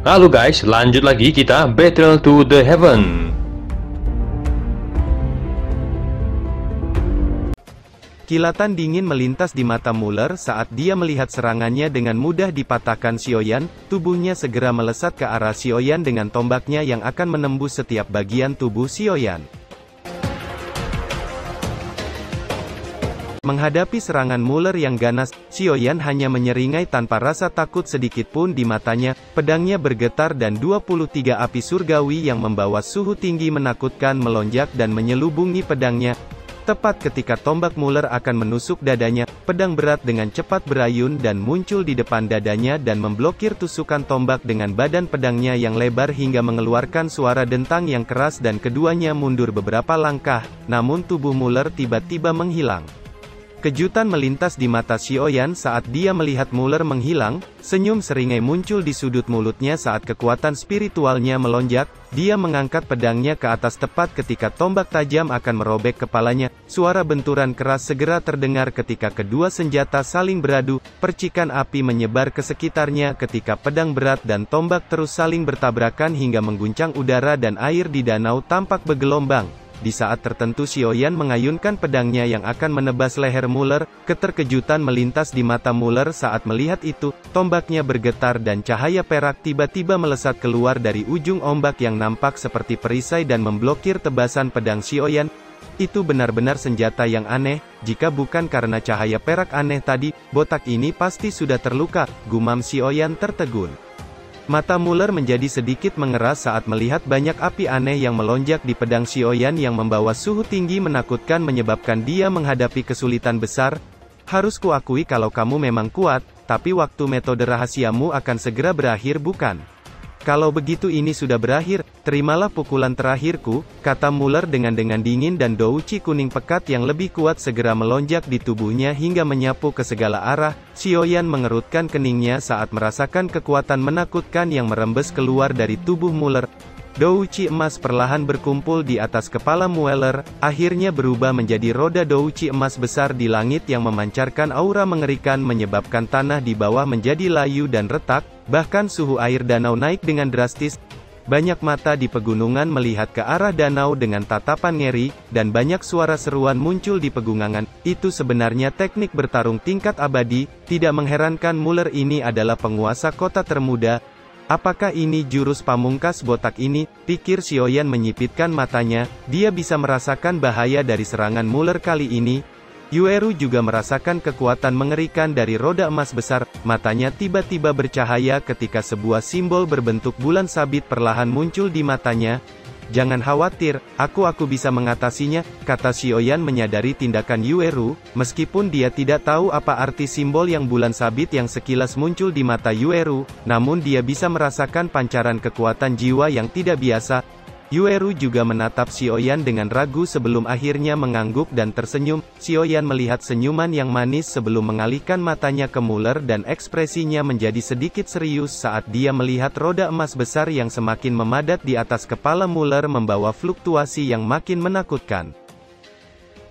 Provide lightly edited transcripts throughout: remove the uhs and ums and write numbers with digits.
Halo guys, lanjut lagi kita Battle to the Heaven. Kilatan dingin melintas di mata Muller saat dia melihat serangannya dengan mudah dipatahkan Xiaoyan. Tubuhnya segera melesat ke arah Xiaoyan dengan tombaknya yang akan menembus setiap bagian tubuh Xiaoyan. Menghadapi serangan Muller yang ganas, Xiaoyan hanya menyeringai tanpa rasa takut sedikit pun di matanya. Pedangnya bergetar dan 23 api surgawi yang membawa suhu tinggi menakutkan melonjak dan menyelubungi pedangnya. Tepat ketika tombak Muller akan menusuk dadanya, pedang berat dengan cepat berayun dan muncul di depan dadanya dan memblokir tusukan tombak dengan badan pedangnya yang lebar hingga mengeluarkan suara dentang yang keras dan keduanya mundur beberapa langkah, namun tubuh Muller tiba-tiba menghilang. Kejutan melintas di mata Xiaoyan saat dia melihat Muller menghilang. Senyum seringai muncul di sudut mulutnya saat kekuatan spiritualnya melonjak. Dia mengangkat pedangnya ke atas tepat ketika tombak tajam akan merobek kepalanya. Suara benturan keras segera terdengar ketika kedua senjata saling beradu. Percikan api menyebar ke sekitarnya ketika pedang berat dan tombak terus saling bertabrakan hingga mengguncang udara dan air di danau tampak bergelombang. Di saat tertentu Xiaoyan mengayunkan pedangnya yang akan menebas leher Muller. Keterkejutan melintas di mata Muller saat melihat itu. Tombaknya bergetar dan cahaya perak tiba-tiba melesat keluar dari ujung ombak yang nampak seperti perisai dan memblokir tebasan pedang Xiaoyan. Itu benar-benar senjata yang aneh. Jika bukan karena cahaya perak aneh tadi, botak ini pasti sudah terluka, gumam Xiaoyan tertegun. Mata Muller menjadi sedikit mengeras saat melihat banyak api aneh yang melonjak di pedang Xiaoyan yang membawa suhu tinggi menakutkan menyebabkan dia menghadapi kesulitan besar. Harus kuakui kalau kamu memang kuat, tapi waktu metode rahasiamu akan segera berakhir bukan? Kalau begitu ini sudah berakhir, terimalah pukulan terakhirku, kata Muller dengan dingin dan douci kuning pekat yang lebih kuat segera melonjak di tubuhnya hingga menyapu ke segala arah. Xiaoyan mengerutkan keningnya saat merasakan kekuatan menakutkan yang merembes keluar dari tubuh Muller. Douci emas perlahan berkumpul di atas kepala Mueller, akhirnya berubah menjadi roda douci emas besar di langit yang memancarkan aura mengerikan menyebabkan tanah di bawah menjadi layu dan retak, bahkan suhu air danau naik dengan drastis. Banyak mata di pegunungan melihat ke arah danau dengan tatapan ngeri, dan banyak suara seruan muncul di pegunungan. Itu sebenarnya teknik bertarung tingkat abadi, tidak mengherankan Muller ini adalah penguasa kota termuda. Apakah ini jurus pamungkas botak ini? Pikir Xiaoyan menyipitkan matanya. Dia bisa merasakan bahaya dari serangan Muller kali ini. Yueru juga merasakan kekuatan mengerikan dari roda emas besar. Matanya tiba-tiba bercahaya ketika sebuah simbol berbentuk bulan sabit perlahan muncul di matanya. Jangan khawatir, aku bisa mengatasinya, kata Xiaoyan menyadari tindakan Yueru. Meskipun dia tidak tahu apa arti simbol yang bulan sabit yang sekilas muncul di mata Yueru, namun dia bisa merasakan pancaran kekuatan jiwa yang tidak biasa. Yueru juga menatap Xiaoyan dengan ragu sebelum akhirnya mengangguk dan tersenyum. Xiaoyan melihat senyuman yang manis sebelum mengalihkan matanya ke Muller dan ekspresinya menjadi sedikit serius saat dia melihat roda emas besar yang semakin memadat di atas kepala Muller membawa fluktuasi yang makin menakutkan.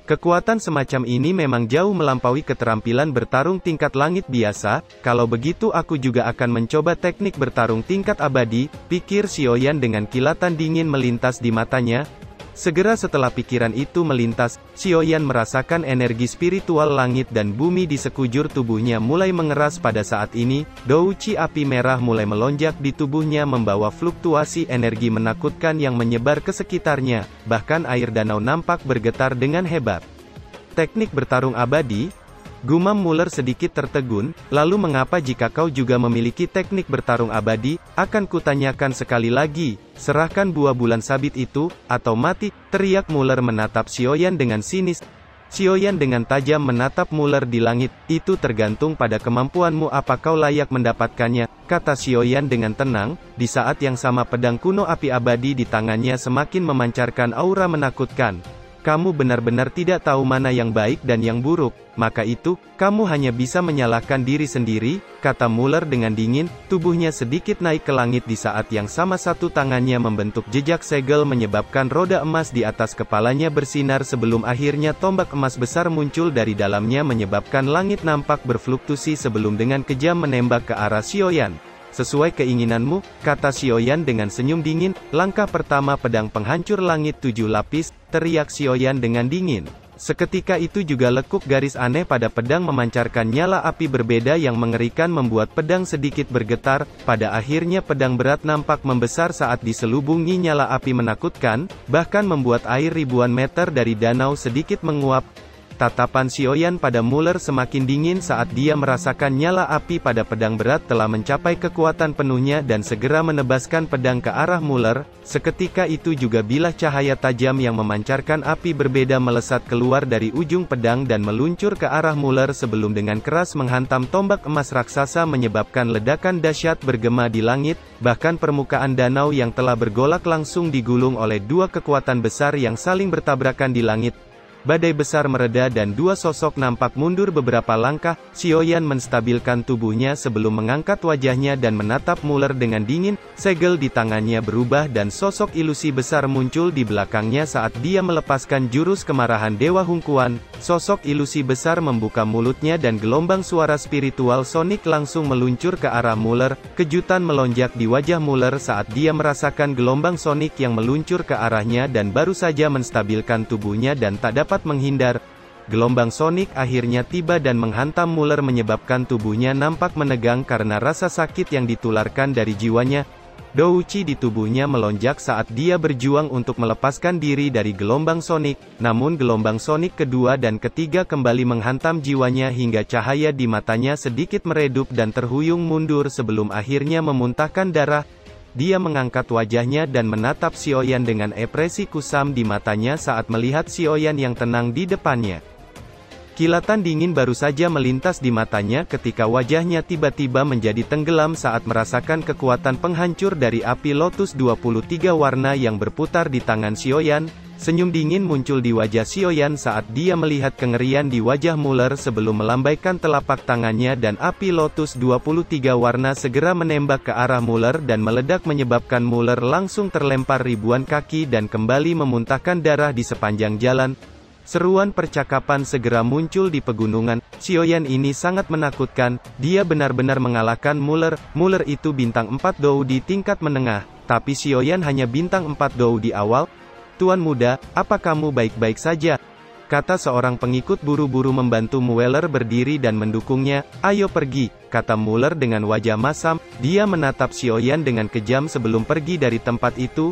Kekuatan semacam ini memang jauh melampaui keterampilan bertarung tingkat langit biasa. Kalau begitu aku juga akan mencoba teknik bertarung tingkat abadi, pikir Xiaoyan dengan kilatan dingin melintas di matanya. Segera setelah pikiran itu melintas, Xiaoyan merasakan energi spiritual langit dan bumi di sekujur tubuhnya mulai mengeras pada saat ini. Douci api merah mulai melonjak di tubuhnya membawa fluktuasi energi menakutkan yang menyebar ke sekitarnya, bahkan air danau nampak bergetar dengan hebat. Teknik bertarung abadi? Gumam Muller sedikit tertegun, lalu mengapa jika kau juga memiliki teknik bertarung abadi? Akan kutanyakan sekali lagi, serahkan buah bulan sabit itu, atau mati, teriak Muller menatap Xiaoyan dengan sinis. Xiaoyan dengan tajam menatap Muller di langit. Itu tergantung pada kemampuanmu apa kau layak mendapatkannya, kata Xiaoyan dengan tenang. Di saat yang sama pedang kuno api abadi di tangannya semakin memancarkan aura menakutkan. Kamu benar-benar tidak tahu mana yang baik dan yang buruk, maka itu, kamu hanya bisa menyalahkan diri sendiri, kata Muller dengan dingin. Tubuhnya sedikit naik ke langit di saat yang sama satu tangannya membentuk jejak segel menyebabkan roda emas di atas kepalanya bersinar sebelum akhirnya tombak emas besar muncul dari dalamnya menyebabkan langit nampak berfluktuasi sebelum dengan kejam menembak ke arah Xiaoyan. Sesuai keinginanmu, kata Xiaoyan dengan senyum dingin. Langkah pertama pedang penghancur langit 7 lapis, teriak Xiaoyan dengan dingin. Seketika itu juga lekuk garis aneh pada pedang memancarkan nyala api berbeda yang mengerikan membuat pedang sedikit bergetar. Pada akhirnya pedang berat nampak membesar saat diselubungi nyala api menakutkan, bahkan membuat air ribuan meter dari danau sedikit menguap. Tatapan Xiaoyan pada Muller semakin dingin saat dia merasakan nyala api pada pedang berat telah mencapai kekuatan penuhnya dan segera menebaskan pedang ke arah Muller. Seketika itu juga bilah cahaya tajam yang memancarkan api berbeda melesat keluar dari ujung pedang dan meluncur ke arah Muller sebelum dengan keras menghantam tombak emas raksasa menyebabkan ledakan dahsyat bergema di langit, bahkan permukaan danau yang telah bergolak langsung digulung oleh dua kekuatan besar yang saling bertabrakan di langit. Badai besar mereda dan dua sosok nampak mundur beberapa langkah. Xiaoyan menstabilkan tubuhnya sebelum mengangkat wajahnya dan menatap Muller dengan dingin. Segel di tangannya berubah dan sosok ilusi besar muncul di belakangnya saat dia melepaskan jurus kemarahan Dewa Hungkuan. Sosok ilusi besar membuka mulutnya dan gelombang suara spiritual sonik langsung meluncur ke arah Muller. Kejutan melonjak di wajah Muller saat dia merasakan gelombang sonik yang meluncur ke arahnya dan baru saja menstabilkan tubuhnya dan tak dapat menghindar. Gelombang sonik akhirnya tiba dan menghantam Muller menyebabkan tubuhnya nampak menegang karena rasa sakit yang ditularkan dari jiwanya. Douchi di tubuhnya melonjak saat dia berjuang untuk melepaskan diri dari gelombang sonik, namun gelombang sonik kedua dan ketiga kembali menghantam jiwanya hingga cahaya di matanya sedikit meredup dan terhuyung mundur sebelum akhirnya memuntahkan darah. Dia mengangkat wajahnya dan menatap Xiaoyan dengan ekspresi kusam di matanya saat melihat Xiaoyan yang tenang di depannya. Kilatan dingin baru saja melintas di matanya ketika wajahnya tiba-tiba menjadi tenggelam saat merasakan kekuatan penghancur dari api lotus 23 warna yang berputar di tangan Xiaoyan. Senyum dingin muncul di wajah Xiaoyan saat dia melihat kengerian di wajah Muller sebelum melambaikan telapak tangannya dan api lotus 23 warna segera menembak ke arah Muller dan meledak menyebabkan Muller langsung terlempar ribuan kaki dan kembali memuntahkan darah di sepanjang jalan. Seruan percakapan segera muncul di pegunungan. Xiaoyan ini sangat menakutkan, dia benar-benar mengalahkan Muller. Muller itu bintang 4 Dou di tingkat menengah, tapi Xiaoyan hanya bintang 4 Dou di awal. Tuan muda, apa kamu baik-baik saja? Kata seorang pengikut buru-buru membantu Mueller berdiri dan mendukungnya. Ayo pergi, kata Mueller dengan wajah masam. Dia menatap Xiaoyan dengan kejam sebelum pergi dari tempat itu.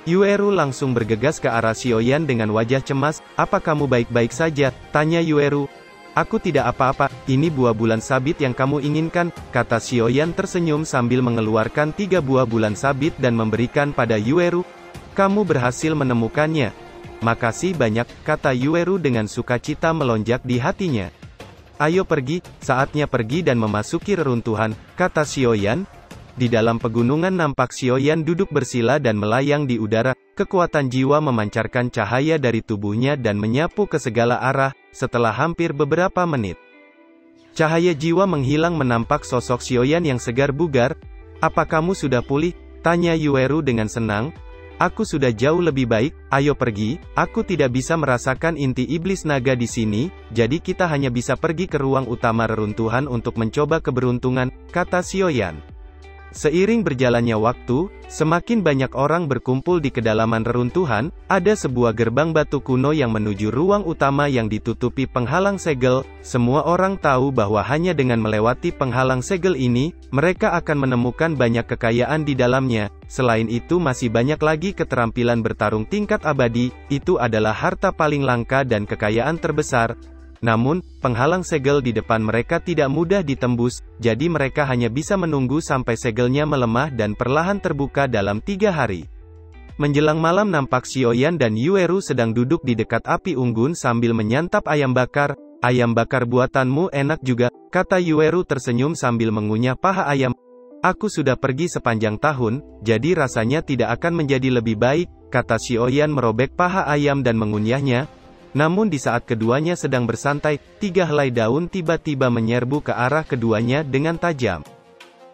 Yueru langsung bergegas ke arah Xiaoyan dengan wajah cemas. Apa kamu baik-baik saja? Tanya Yueru. Aku tidak apa-apa, ini buah bulan sabit yang kamu inginkan, kata Xiaoyan tersenyum sambil mengeluarkan 3 buah bulan sabit dan memberikan pada Yueru. Kamu berhasil menemukannya. Makasih banyak, kata Yueru dengan sukacita melonjak di hatinya. Ayo pergi, saatnya pergi dan memasuki reruntuhan, kata Xiaoyan. Di dalam pegunungan nampak Xiaoyan duduk bersila dan melayang di udara. Kekuatan jiwa memancarkan cahaya dari tubuhnya dan menyapu ke segala arah. Setelah hampir beberapa menit, cahaya jiwa menghilang menampak sosok Xiaoyan yang segar bugar. Apa kamu sudah pulih? Tanya Yueru dengan senang. Aku sudah jauh lebih baik, ayo pergi. Aku tidak bisa merasakan inti iblis naga di sini, jadi kita hanya bisa pergi ke ruang utama reruntuhan untuk mencoba keberuntungan, kata Xiaoyan. Seiring berjalannya waktu, semakin banyak orang berkumpul di kedalaman reruntuhan. Ada sebuah gerbang batu kuno yang menuju ruang utama yang ditutupi penghalang segel. Semua orang tahu bahwa hanya dengan melewati penghalang segel ini, mereka akan menemukan banyak kekayaan di dalamnya. Selain itu masih banyak lagi keterampilan bertarung tingkat abadi. Itu adalah harta paling langka dan kekayaan terbesar. Namun, penghalang segel di depan mereka tidak mudah ditembus, jadi mereka hanya bisa menunggu sampai segelnya melemah dan perlahan terbuka dalam 3 hari. Menjelang malam nampak Xiaoyan dan Yueru sedang duduk di dekat api unggun sambil menyantap ayam bakar. Ayam bakar buatanmu enak juga, kata Yueru tersenyum sambil mengunyah paha ayam. Aku sudah pergi sepanjang tahun, jadi rasanya tidak akan menjadi lebih baik, kata Xiaoyan merobek paha ayam dan mengunyahnya. Namun di saat keduanya sedang bersantai, 3 helai daun tiba-tiba menyerbu ke arah keduanya dengan tajam.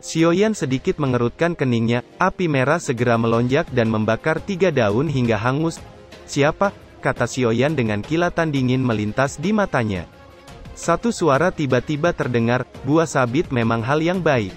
Xiaoyan sedikit mengerutkan keningnya, api merah segera melonjak dan membakar 3 daun hingga hangus. Siapa? Kata Xiaoyan dengan kilatan dingin melintas di matanya. Satu suara tiba-tiba terdengar, buah sabit memang hal yang baik.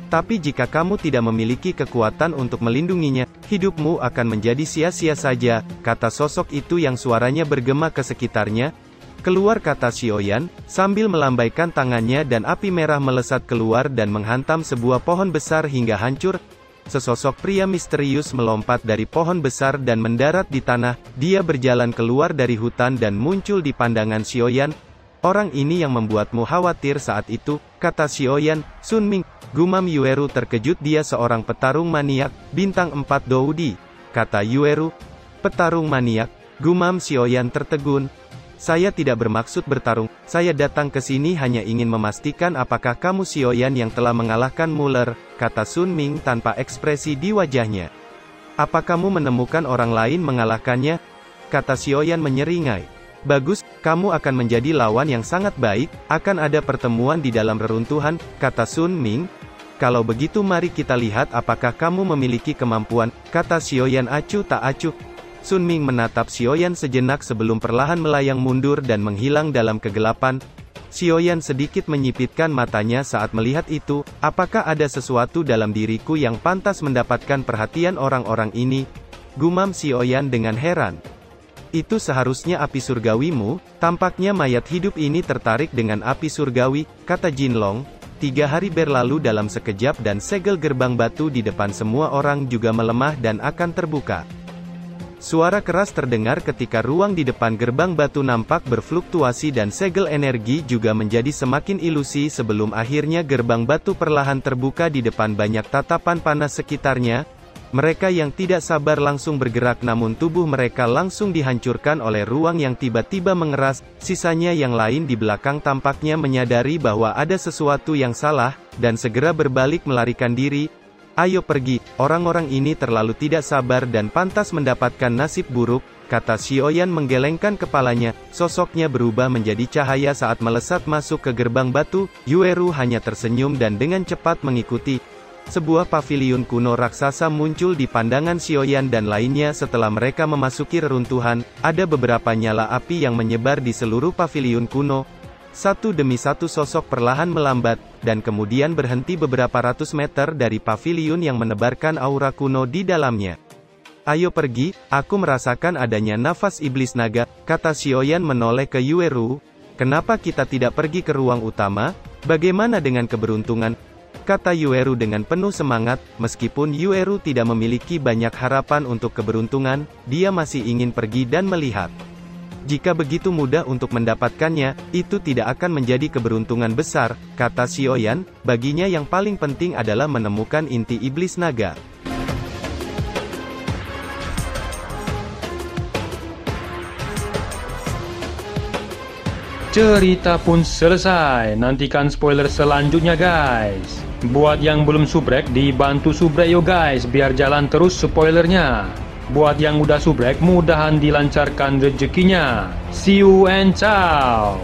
Tapi jika kamu tidak memiliki kekuatan untuk melindunginya, hidupmu akan menjadi sia-sia saja, kata sosok itu yang suaranya bergema ke sekitarnya. Keluar, kata Xiaoyan, sambil melambaikan tangannya dan api merah melesat keluar dan menghantam sebuah pohon besar hingga hancur. Sesosok pria misterius melompat dari pohon besar dan mendarat di tanah. Dia berjalan keluar dari hutan dan muncul di pandangan Xiaoyan. Orang ini yang membuatmu khawatir saat itu, kata Xiaoyan. Sun Ming, gumam Yueru terkejut. Dia seorang petarung maniak, bintang 4 Doudi, kata Yueru. Petarung maniak, gumam Xiaoyan tertegun. Saya tidak bermaksud bertarung, saya datang ke sini hanya ingin memastikan apakah kamu Xiaoyan yang telah mengalahkan Muller, kata Sun Ming tanpa ekspresi di wajahnya. Apa kamu menemukan orang lain mengalahkannya? Kata Xiaoyan menyeringai. Bagus, kamu akan menjadi lawan yang sangat baik, akan ada pertemuan di dalam reruntuhan, kata Sun Ming. Kalau begitu mari kita lihat apakah kamu memiliki kemampuan, kata Xiaoyan acuh tak acuh. Sun Ming menatap Xiaoyan sejenak sebelum perlahan melayang mundur dan menghilang dalam kegelapan. Xiaoyan sedikit menyipitkan matanya saat melihat itu. Apakah ada sesuatu dalam diriku yang pantas mendapatkan perhatian orang-orang ini? Gumam Xiaoyan dengan heran. Itu seharusnya api surgawimu, tampaknya mayat hidup ini tertarik dengan api surgawi, kata Jinlong. 3 hari berlalu dalam sekejap dan segel gerbang batu di depan semua orang juga melemah dan akan terbuka. Suara keras terdengar ketika ruang di depan gerbang batu nampak berfluktuasi dan segel energi juga menjadi semakin ilusi sebelum akhirnya gerbang batu perlahan terbuka di depan banyak tatapan panas sekitarnya. Mereka yang tidak sabar langsung bergerak namun tubuh mereka langsung dihancurkan oleh ruang yang tiba-tiba mengeras. Sisanya yang lain di belakang tampaknya menyadari bahwa ada sesuatu yang salah, dan segera berbalik melarikan diri. Ayo pergi, orang-orang ini terlalu tidak sabar dan pantas mendapatkan nasib buruk, kata Xiaoyan menggelengkan kepalanya. Sosoknya berubah menjadi cahaya saat melesat masuk ke gerbang batu. Yueru hanya tersenyum dan dengan cepat mengikuti. Sebuah paviliun kuno raksasa muncul di pandangan Xiaoyan dan lainnya setelah mereka memasuki reruntuhan. Ada beberapa nyala api yang menyebar di seluruh paviliun kuno. Satu demi satu sosok perlahan melambat, dan kemudian berhenti beberapa ratus meter dari paviliun yang menebarkan aura kuno di dalamnya. Ayo pergi, aku merasakan adanya nafas iblis naga, kata Xiaoyan menoleh ke Yueru. Kenapa kita tidak pergi ke ruang utama? Bagaimana dengan keberuntungan? Kata Yueru dengan penuh semangat. Meskipun Yueru tidak memiliki banyak harapan untuk keberuntungan, dia masih ingin pergi dan melihat. Jika begitu mudah untuk mendapatkannya, itu tidak akan menjadi keberuntungan besar, kata Xiaoyan. Baginya yang paling penting adalah menemukan inti iblis naga. Cerita pun selesai, nantikan spoiler selanjutnya guys. Buat yang belum subrek, dibantu subrek yo guys, biar jalan terus spoilernya. Buat yang udah subrek, mudahan dilancarkan rezekinya. See you and ciao.